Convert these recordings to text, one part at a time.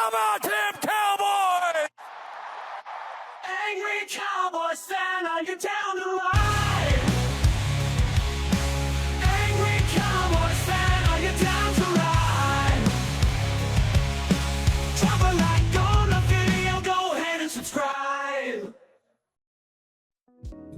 about them Cowboys? Angry Cowboys fan, are you down to ride? Angry Cowboys fan, are you down to ride? Drop a like on the video, go ahead and subscribe.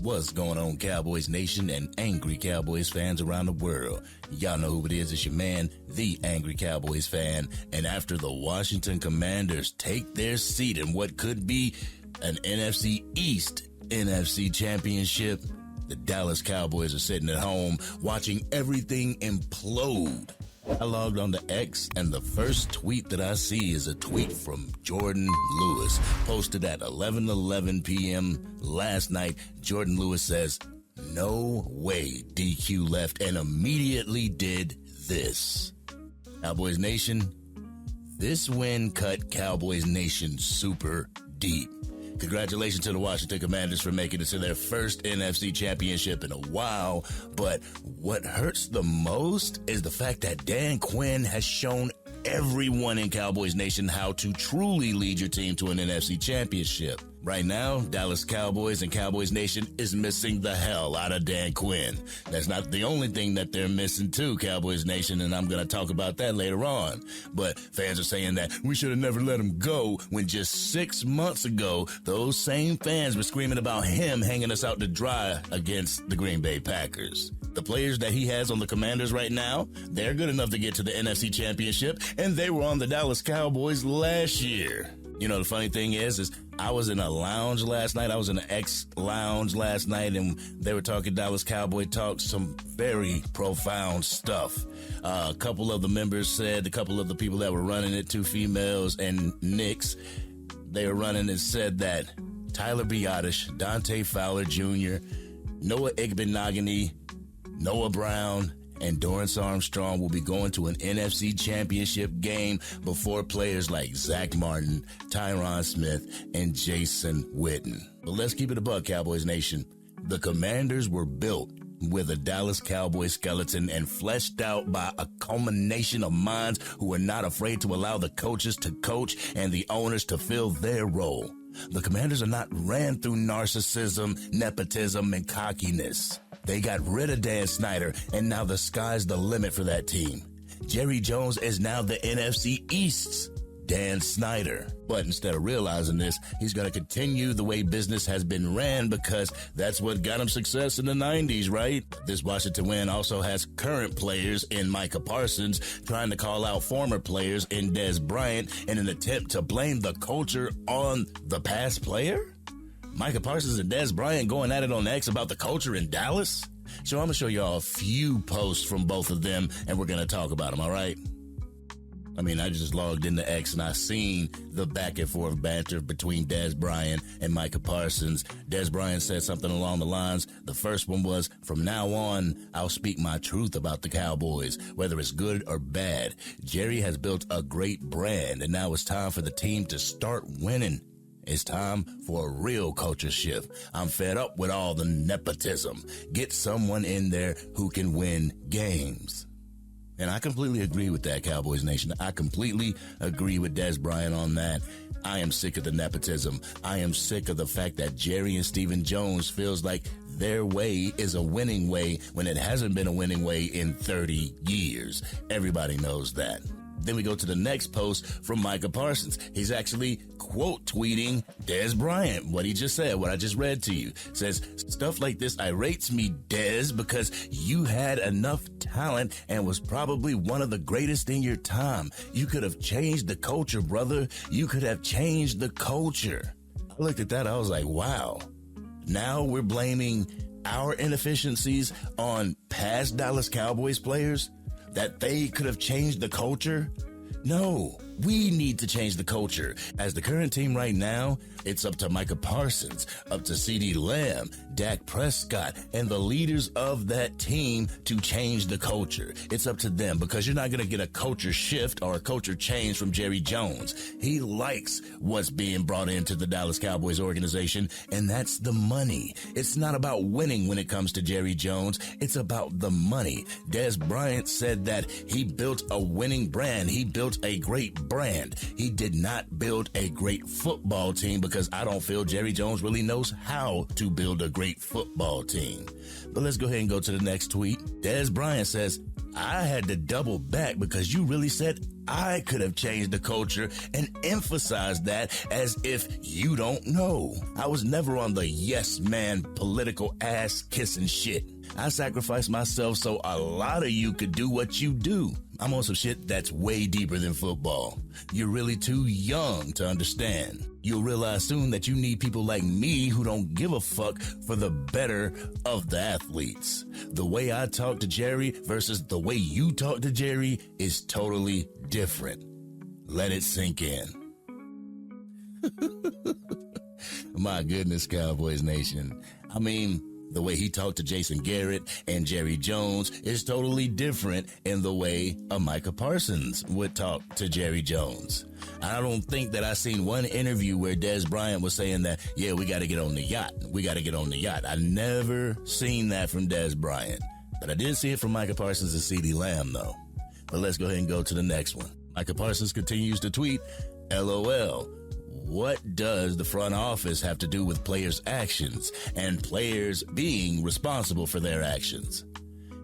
What's going on, Cowboys Nation and angry Cowboys fans around the world? Y'all know who it is. It's your man, the Angry Cowboys fan. And after the Washington Commanders take their seat in what could be an NFC East NFC Championship, the Dallas Cowboys are sitting at home watching everything implode. I logged on to X, and the first tweet that I see is a tweet from Jordan Lewis, posted at 11:11 p.m. last night. Jordan Lewis says, "No way DQ left," and immediately did this. Cowboys Nation, this win cut Cowboys Nation super deep. Congratulations to the Washington Commanders for making it to their first NFC Championship in a while, but what hurts the most is the fact that Dan Quinn has shown everyone in Cowboys Nation how to truly lead your team to an NFC Championship. Right now, Dallas Cowboys and Cowboys Nation is missing the hell out of Dan Quinn. That's not the only thing that they're missing too, Cowboys Nation, and I'm going to talk about that later on. But fans are saying that we should have never let him go when just 6 months ago, those same fans were screaming about him hanging us out to dry against the Green Bay Packers. The players that he has on the Commanders right now, they're good enough to get to the NFC Championship, and they were on the Dallas Cowboys last year. You know, the funny thing is I was in a lounge last night. I was in an X lounge last night, and they were talking Dallas Cowboy talk, some very profound stuff. A couple of the members said, a couple of the people that were running it, two females and Knicks, they were running and said that Tyler Biotish, Dante Fowler Jr., Noah Igbenogany, Noah Brown, and Dorrance Armstrong will be going to an NFC Championship game before players like Zach Martin, Tyron Smith, and Jason Witten. But let's keep it a buck, Cowboys Nation. The Commanders were built with a Dallas Cowboys skeleton and fleshed out by a culmination of minds who are not afraid to allow the coaches to coach and the owners to fill their role. The Commanders are not ran through narcissism, nepotism, and cockiness. They got rid of Dan Snyder, and now the sky's the limit for that team. Jerry Jones is now the NFC East's Dan Snyder. But instead of realizing this, he's going to continue the way business has been ran because that's what got him success in the 90s, right? This Washington win also has current players in Micah Parsons trying to call out former players in Dez Bryant in an attempt to blame the culture on the past player? Micah Parsons and Dez Bryant going at it on X about the culture in Dallas? So I'm going to show y'all a few posts from both of them, and we're going to talk about them, all right? I just logged into X and I seen the back and forth banter between Dez Bryant and Micah Parsons. Dez Bryant said something along the lines. The first one was, "From now on, I'll speak my truth about the Cowboys, whether it's good or bad. Jerry has built a great brand, and now it's time for the team to start winning. It's time for a real culture shift. I'm fed up with all the nepotism. Get someone in there who can win games." And I completely agree with that, Cowboys Nation. I completely agree with Dez Bryant on that. I am sick of the nepotism. I am sick of the fact that Jerry and Stephen Jones feels like their way is a winning way when it hasn't been a winning way in 30 years. Everybody knows that. Then we go to the next post from Micah Parsons. He's actually quote tweeting Dez Bryant, what he just said, what I just read to you. Says, "Stuff like this irates me, Dez, because you had enough talent and was probably one of the greatest in your time. You could have changed the culture, brother. You could have changed the culture." I looked at that, I was like, wow. Now we're blaming our inefficiencies on past Dallas Cowboys players? That they could have changed the culture? No, we need to change the culture. As the current team right now, it's up to Micah Parsons, up to CeeDee Lamb, Dak Prescott, and the leaders of that team to change the culture. It's up to them because you're not going to get a culture shift or a culture change from Jerry Jones. He likes what's being brought into the Dallas Cowboys organization, and that's the money. It's not about winning when it comes to Jerry Jones. It's about the money. Dez Bryant said that he built a winning brand. He built a great brand. He did not build a great football team because I don't feel Jerry Jones really knows how to build a great football team. But let's go ahead and go to the next tweet. Dez Bryant says, I had to double back because you really said I could have changed the culture and emphasized that as if you don't know. I was never on the yes man political ass kissing shit. I sacrificed myself so a lot of you could do what you do. I'm on some shit that's way deeper than football. You're really too young to understand. You'll realize soon that you need people like me who don't give a fuck for the better of the athletes. The way I talk to Jerry versus the way you talk to Jerry is totally different. Let it sink in. My goodness, Cowboys Nation. I mean, the way he talked to Jason Garrett and Jerry Jones is totally different in the way a Micah Parsons would talk to Jerry Jones. I don't think that I seen one interview where Dez Bryant was saying that, yeah, we got to get on the yacht. We got to get on the yacht. I never seen that from Dez Bryant. But I did see it from Micah Parsons and CeeDee Lamb, though. But let's go ahead and go to the next one. Micah Parsons continues to tweet, LOL. What does the front office have to do with players' actions and players being responsible for their actions?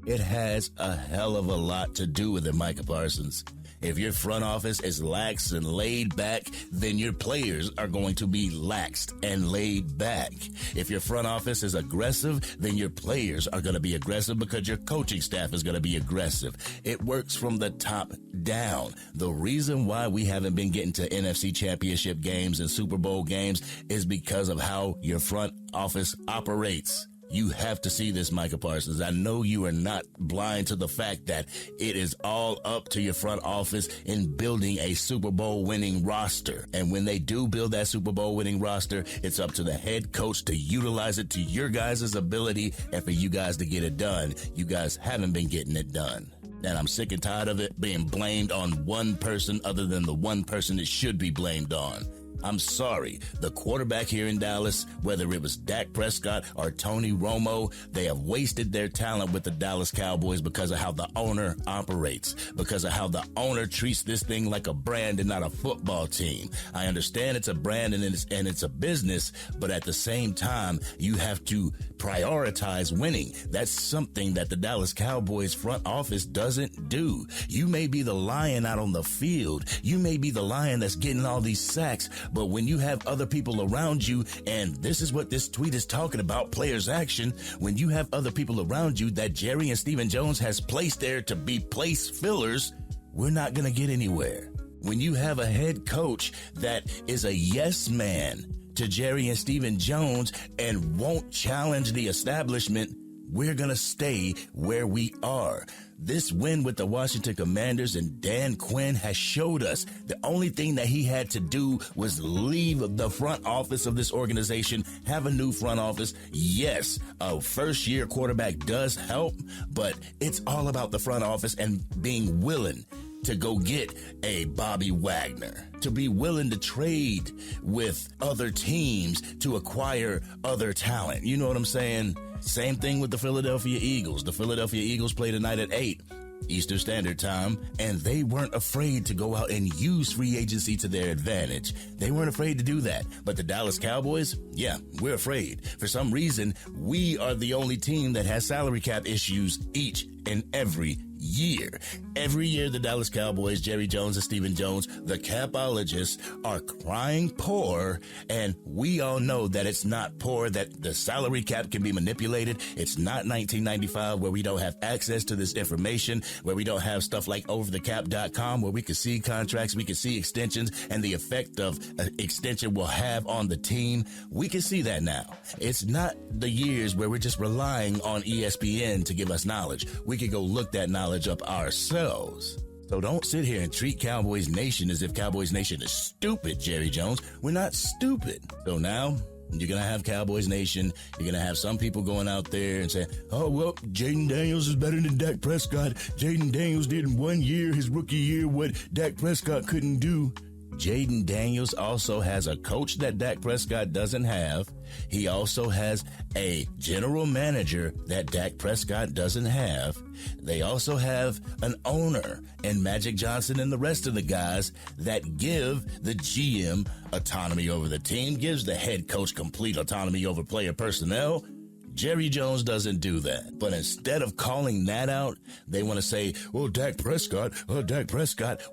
It has a hell of a lot to do with it, Micah Parsons. If your front office is lax and laid back, then your players are going to be laxed and laid back. If your front office is aggressive, then your players are going to be aggressive because your coaching staff is going to be aggressive. It works from the top down. The reason why we haven't been getting to NFC Championship games and Super Bowl games is because of how your front office operates. You have to see this, Micah Parsons. I know you are not blind to the fact that it is all up to your front office in building a Super Bowl winning roster. And when they do build that Super Bowl winning roster, it's up to the head coach to utilize it to your guys' ability and for you guys to get it done. You guys haven't been getting it done. And I'm sick and tired of it being blamed on one person other than the one person it should be blamed on. I'm sorry, the quarterback here in Dallas, whether it was Dak Prescott or Tony Romo, they have wasted their talent with the Dallas Cowboys because of how the owner operates, because of how the owner treats this thing like a brand and not a football team. I understand it's a brand and it's a business, but at the same time, you have to prioritize winning. That's something that the Dallas Cowboys front office doesn't do. You may be the lion out on the field. You may be the lion that's getting all these sacks, but when you have other people around you, and this is what this tweet is talking about, players' action, when you have other people around you that Jerry and Stephen Jones has placed there to be place fillers, we're not going to get anywhere. When you have a head coach that is a yes man to Jerry and Stephen Jones and won't challenge the establishment, we're going to stay where we are. This win with the Washington Commanders and Dan Quinn has showed us the only thing that he had to do was leave the front office of this organization, have a new front office. Yes, a first-year quarterback does help, but it's all about the front office and being willing to go get a Bobby Wagner, to be willing to trade with other teams to acquire other talent. You know what I'm saying? Same thing with the Philadelphia Eagles. The Philadelphia Eagles play tonight at 8 Eastern Standard Time, and they weren't afraid to go out and use free agency to their advantage. They weren't afraid to do that. But the Dallas Cowboys, yeah, we're afraid. For some reason, we are the only team that has salary cap issues each and every year. Every year, the Dallas Cowboys, Jerry Jones and Stephen Jones, the capologists, are crying poor, and we all know that it's not poor, that the salary cap can be manipulated. It's not 1995 where we don't have access to this information, where we don't have stuff like overthecap.com where we can see contracts, we can see extensions, and the effect of extension will have on the team. We can see that now. It's not the years where we're just relying on ESPN to give us knowledge. We can go look that knowledge up ourselves. So don't sit here and treat Cowboys Nation as if Cowboys Nation is stupid, Jerry Jones. We're not stupid. So now you're going to have Cowboys Nation. You're going to have some people going out there and saying, oh, well, Jaden Daniels is better than Dak Prescott. Jaden Daniels did in 1 year, his rookie year, what Dak Prescott couldn't do. Jaden Daniels also has a coach that Dak Prescott doesn't have. He also has a general manager that Dak Prescott doesn't have. They also have an owner and Magic Johnson and the rest of the guys that give the GM autonomy over the team, gives the head coach complete autonomy over player personnel. Jerry Jones doesn't do that. But instead of calling that out, they want to say, Dak Prescott,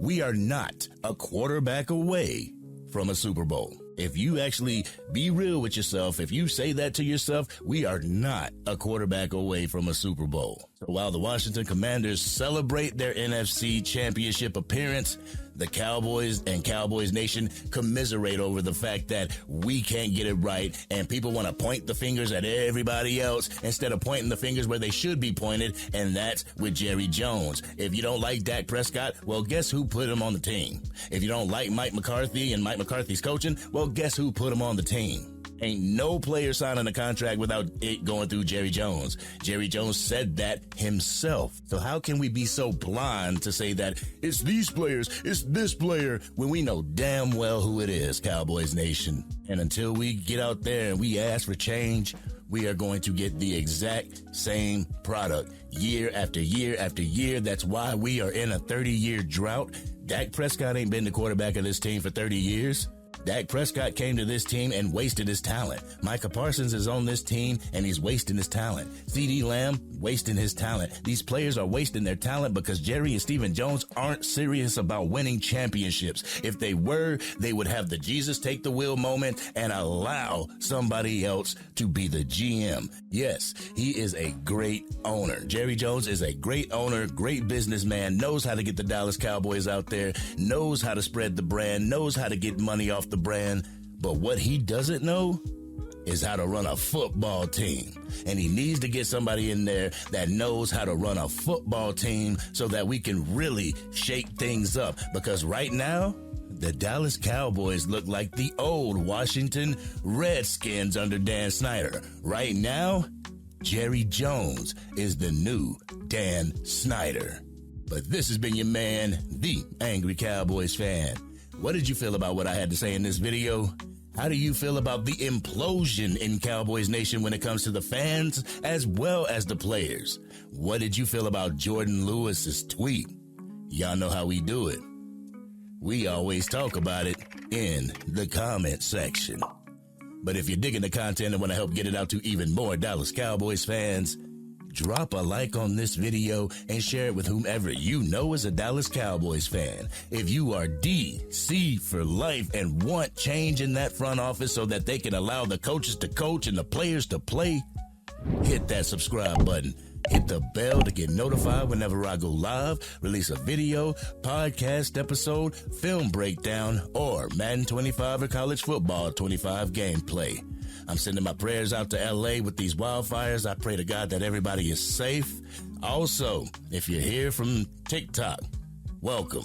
we are not a quarterback away from a Super Bowl. If you actually be real with yourself, if you say that to yourself, we are not a quarterback away from a Super Bowl. So while the Washington Commanders celebrate their NFC Championship appearance, the Cowboys and Cowboys Nation commiserate over the fact that we can't get it right, and people want to point the fingers at everybody else instead of pointing the fingers where they should be pointed, and that's with Jerry Jones. If you don't like Dak Prescott, well, guess who put him on the team? If you don't like Mike McCarthy and Mike McCarthy's coaching, well, guess who put him on the team? Ain't no player signing a contract without it going through Jerry Jones. Jerry Jones said that himself. So how can we be so blind to say that it's these players, it's this player, when we know damn well who it is, Cowboys Nation? And until we get out there and we ask for change, we are going to get the exact same product year after year after year. That's why we are in a 30-year drought. Dak Prescott ain't been the quarterback of this team for 30 years. Dak Prescott came to this team and wasted his talent. Micah Parsons is on this team and he's wasting his talent. CeeDee Lamb wasting his talent. These players are wasting their talent because Jerry and Stephen Jones aren't serious about winning championships. If they were, they would have the Jesus take the wheel moment and allow somebody else to be the GM. Yes, he is a great owner. Jerry Jones is a great owner, great businessman, knows how to get the Dallas Cowboys out there, knows how to spread the brand, knows how to get money off the brand. But what he doesn't know is how to run a football team. And he needs to get somebody in there that knows how to run a football team so that we can really shake things up. Because right now, the Dallas Cowboys look like the old Washington Redskins under Dan Snyder. Right now, Jerry Jones is the new Dan Snyder. But this has been your man, the Angry Cowboys fan. What did you feel about what I had to say in this video? How do you feel about the implosion in Cowboys Nation when it comes to the fans as well as the players? What did you feel about Jordan Lewis's tweet? Y'all know how we do it. We always talk about it in the comment section. But if you're digging the content and want to help get it out to even more Dallas Cowboys fans, drop a like on this video and share it with whomever you know is a Dallas Cowboys fan. If you are DC for life and want change in that front office so that they can allow the coaches to coach and the players to play, hit that subscribe button. Hit the bell to get notified whenever I go live, release a video, podcast episode, film breakdown, or Madden 25 or college football 25 gameplay. I'm sending my prayers out to LA with these wildfires. I pray to God that everybody is safe. Also, if you're here from TikTok, welcome,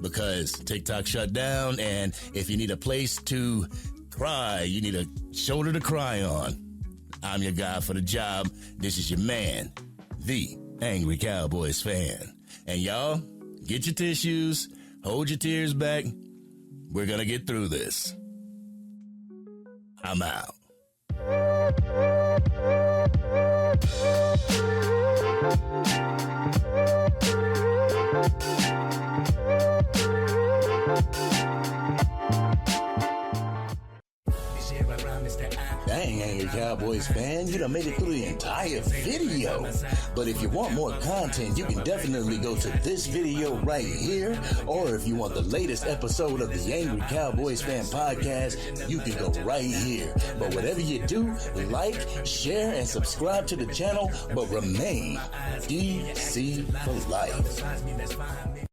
because TikTok shut down, and if you need a place to cry, you need a shoulder to cry on, I'm your guy for the job. This is your man, the Angry Cowboys fan. And y'all, get your tissues, hold your tears back. We're gonna get through this. I'm out. Dang, Angry Cowboys fan, you done made it through the entire video. But if you want more content, you can definitely go to this video right here. Or if you want the latest episode of the Angry Cowboys fan podcast, you can go right here. But whatever you do, like, share, and subscribe to the channel, but remain DC for life.